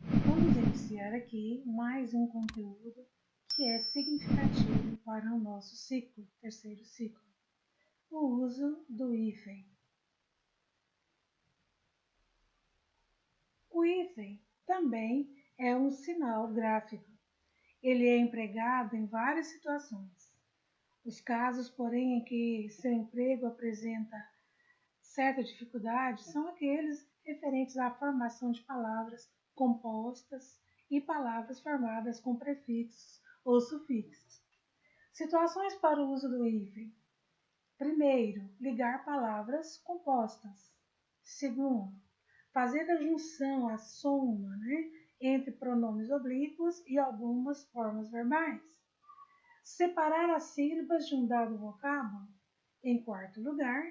Vamos iniciar aqui mais um conteúdo que é significativo para o nosso ciclo, terceiro ciclo, o uso do hífen. O hífen também é um sinal gráfico. Ele é empregado em várias situações. Os casos, porém, em que seu emprego apresenta certa dificuldade são aqueles referentes à formação de palavras compostas e palavras formadas com prefixos ou sufixos. Situações para o uso do hífen. Primeiro, ligar palavras compostas. Segundo, fazer a junção, a soma, entre pronomes oblíquos e algumas formas verbais. Separar as sílabas de um dado vocábulo. Em quarto lugar,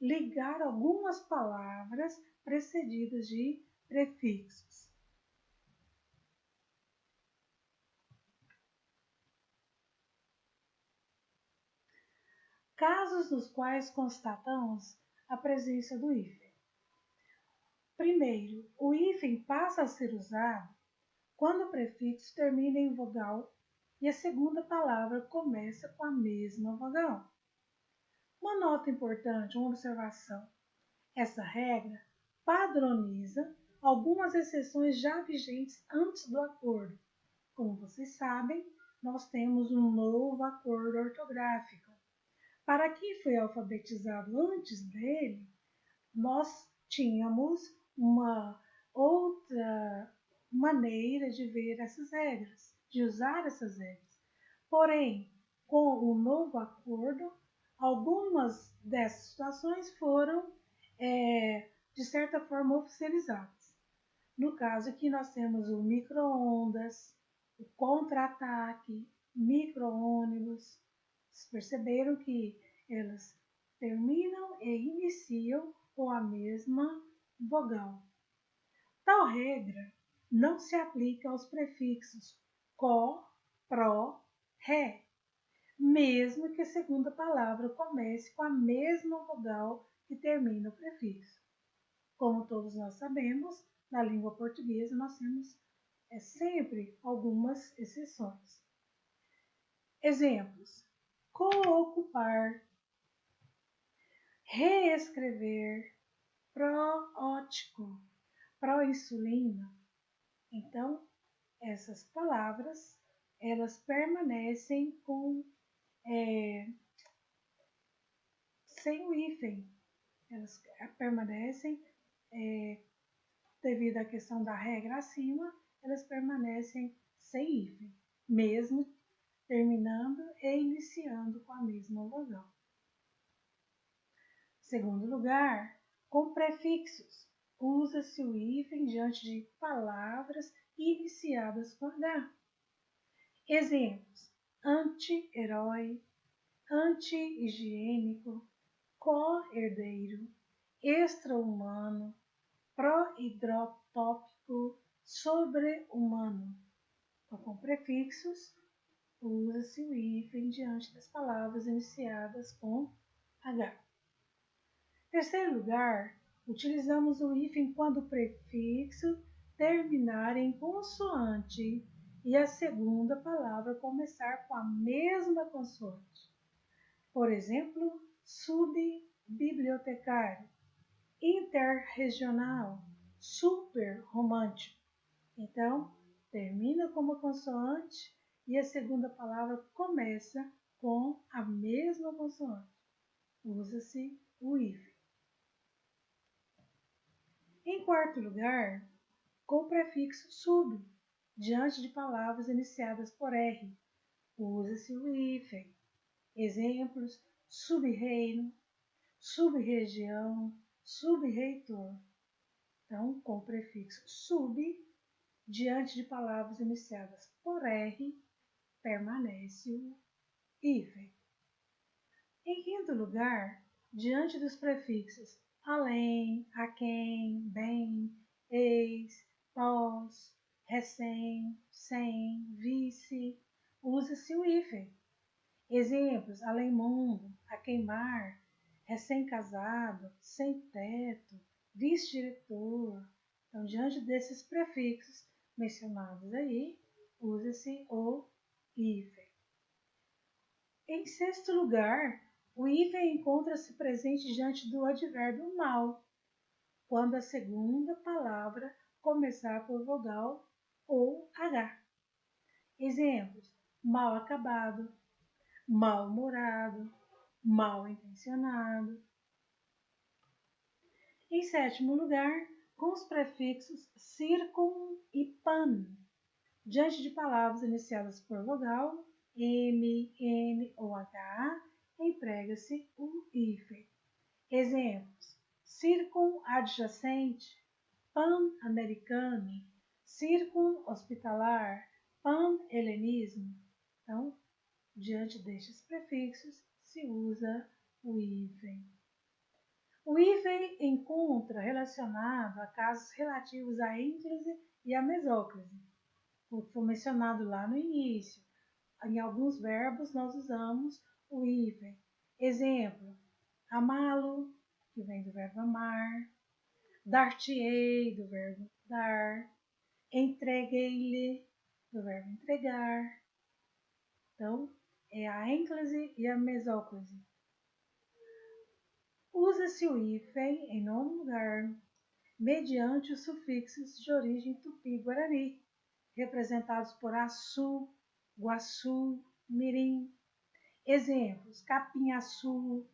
ligar algumas palavras precedidas de prefixos. Casos nos quais constatamos a presença do hífen. Primeiro, o hífen passa a ser usado quando o prefixo termina em vogal e a segunda palavra começa com a mesma vogal. Uma nota importante, uma observação. Essa regra padroniza algumas exceções já vigentes antes do acordo. Como vocês sabem, nós temos um novo acordo ortográfico. Para quem foi alfabetizado antes dele, nós tínhamos uma outra maneira de ver essas regras, de usar essas regras. Porém, com o novo acordo, algumas dessas situações foram, de certa forma, oficializadas. No caso aqui, nós temos o micro-ondas, o contra-ataque, micro-ônibus. Vocês perceberam que elas terminam e iniciam com a mesma vogal. Tal regra não se aplica aos prefixos có, pró, ré, mesmo que a segunda palavra comece com a mesma vogal que termina o prefixo. Como todos nós sabemos, na língua portuguesa nós temos sempre algumas exceções. Exemplos: coocupar, reescrever, proótico, proinsulina. Então, essas palavras, elas permanecem sem o hífen. Elas permanecem, devido à questão da regra acima, elas permanecem sem hífen, mesmo terminando e iniciando com a mesma vogal. Segundo lugar, com prefixos. Usa-se o hífen diante de palavras iniciadas com H. Exemplos: anti-herói, anti-higiênico, co-herdeiro, extra-humano, pró-hidrotópico, sobre-humano. Então, com prefixos, usa-se o hífen diante das palavras iniciadas com H. Terceiro lugar, utilizamos o hífen quando o prefixo terminar em consoante e a segunda palavra começar com a mesma consoante. Por exemplo, subbibliotecário, interregional, super-romântico. Então, termina com uma consoante e a segunda palavra começa com a mesma consoante. Usa-se o hífen. Em quarto lugar, com o prefixo sub, diante de palavras iniciadas por R, usa-se o hífen. Exemplos: sub-reino, sub-região, sub-reitor. Então, com o prefixo sub, diante de palavras iniciadas por R, permanece o hífen. Em quinto lugar, diante dos prefixos além, aquém, bem, eis, pós, recém, sem, vice, usa-se o hífen. Exemplos: além-mundo, a queimar, recém-casado, sem teto, vice-diretor. Então, diante desses prefixos, mencionados aí, usa-se o hífen. Em sexto lugar, o hífen encontra-se presente diante do advérbio mal, quando a segunda palavra começar por vogal ou H. Exemplos: mal acabado, mal-humorado, mal intencionado. Em sétimo lugar, com os prefixos circum e pan, diante de palavras iniciadas por vogal, M, N ou H, emprega-se o hífen. Exemplos: circunadjacente, pan-americano, circun-hospitalar, pan-helenismo. Então, diante destes prefixos, se usa o hífen. O hífen encontra relacionado a casos relativos à ênclise e à mesóclise, o que foi mencionado lá no início. Em alguns verbos nós usamos o hífen. Exemplo: amá-lo, que vem do verbo amar, dar-te-ei, do verbo dar, entreguei-lhe, do verbo entregar. Então, é a ênclise e a mesóclise. Usa-se o hífen, em nono lugar, mediante os sufixos de origem tupi-guarani, representados por açu, guaçu, mirim. Exemplos: capinhaçu,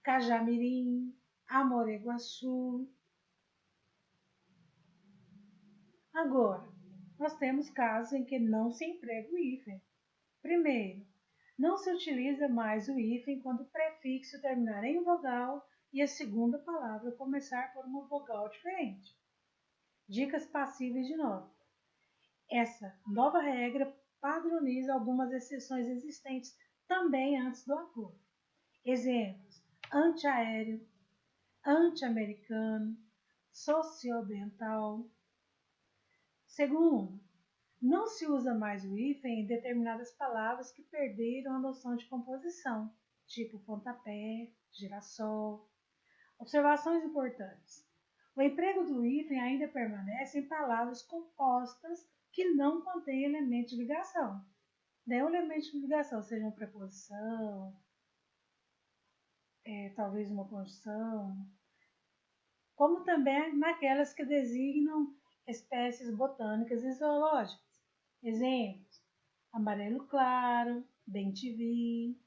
cajamirim, amoreguaçu. Agora, nós temos casos em que não se emprega o hífen. Primeiro, não se utiliza mais o hífen quando o prefixo terminar em vogal e a segunda palavra começar por uma vogal diferente. Dicas passíveis de nota. Essa nova regra padroniza algumas exceções existentes também antes do acordo. Exemplos: antiaéreo, anti-americano, socioambiental. Segundo, não se usa mais o hífen em determinadas palavras que perderam a noção de composição, tipo pontapé, girassol. Observações importantes. O emprego do hífen ainda permanece em palavras compostas que não contêm elemento de ligação. Nenhum elemento de ligação, seja uma preposição, talvez uma conjunção, como também naquelas que designam espécies botânicas e zoológicas. Exemplos: amarelo claro, bem-te-vi,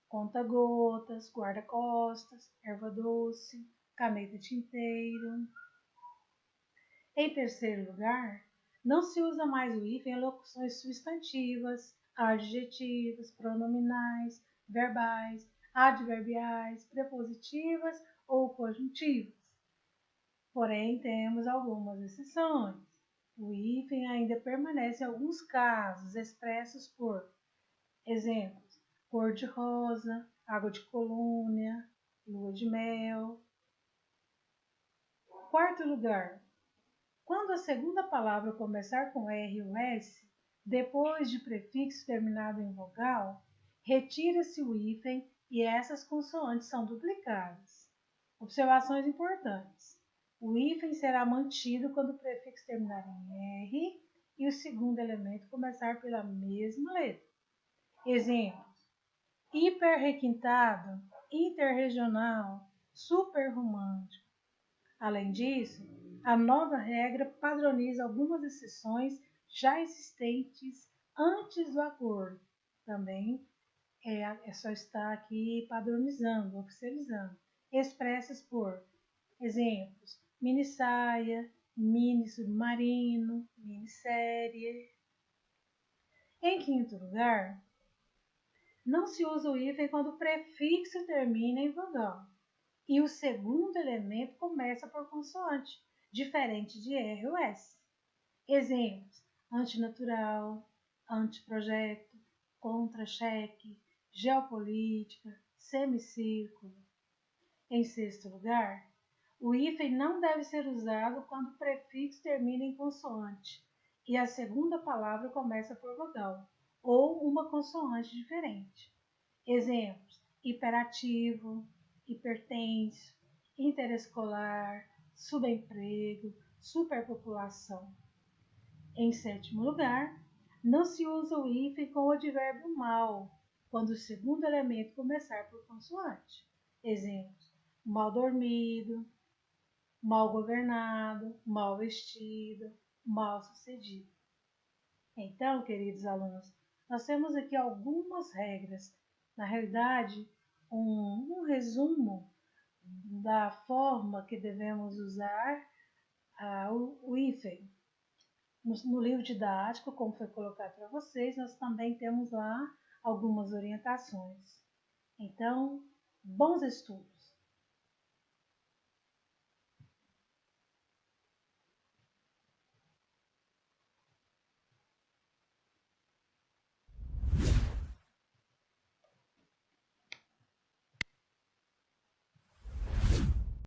conta-gotas, guarda-costas, erva doce, caneta tinteiro. Em terceiro lugar, não se usa mais o hífen em locuções substantivas, adjetivas, pronominais, verbais, adverbiais, prepositivas ou conjuntivas. Porém, temos algumas exceções. O hífen ainda permanece em alguns casos expressos por exemplos: cor-de-rosa, água de colônia, lua de mel. Quarto lugar, quando a segunda palavra começar com R ou S, depois de prefixo terminado em vogal, retira-se o hífen e essas consoantes são duplicadas. Observações importantes. O hífen será mantido quando o prefixo terminar em R e o segundo elemento começar pela mesma letra. Exemplos: hiperrequintado, interregional, superromântico. Além disso, a nova regra padroniza algumas exceções já existentes antes do acordo. Também é só estar aqui padronizando, oficializando, expressas por exemplos: mini saia, mini submarino, minissérie. Em quinto lugar, não se usa o hífen quando o prefixo termina em vogal e o segundo elemento começa por consoante, diferente de R ou S. Exemplos: antinatural, anteprojeto, contra-cheque, geopolítica, semicírculo. Em sexto lugar, o hífen não deve ser usado quando o prefixo termina em consoante e a segunda palavra começa por vogal ou uma consoante diferente. Exemplos: hiperativo, hipertenso, interescolar, subemprego, superpopulação. Em sétimo lugar, não se usa o hífen com o advérbio mal, quando o segundo elemento começar por consoante. Exemplos: mal dormido, mal governado, mal vestido, mal sucedido. Então, queridos alunos, nós temos aqui algumas regras. Na realidade, um resumo da forma que devemos usar o hífen. No livro didático, como foi colocado para vocês, nós também temos lá algumas orientações. Então, bons estudos!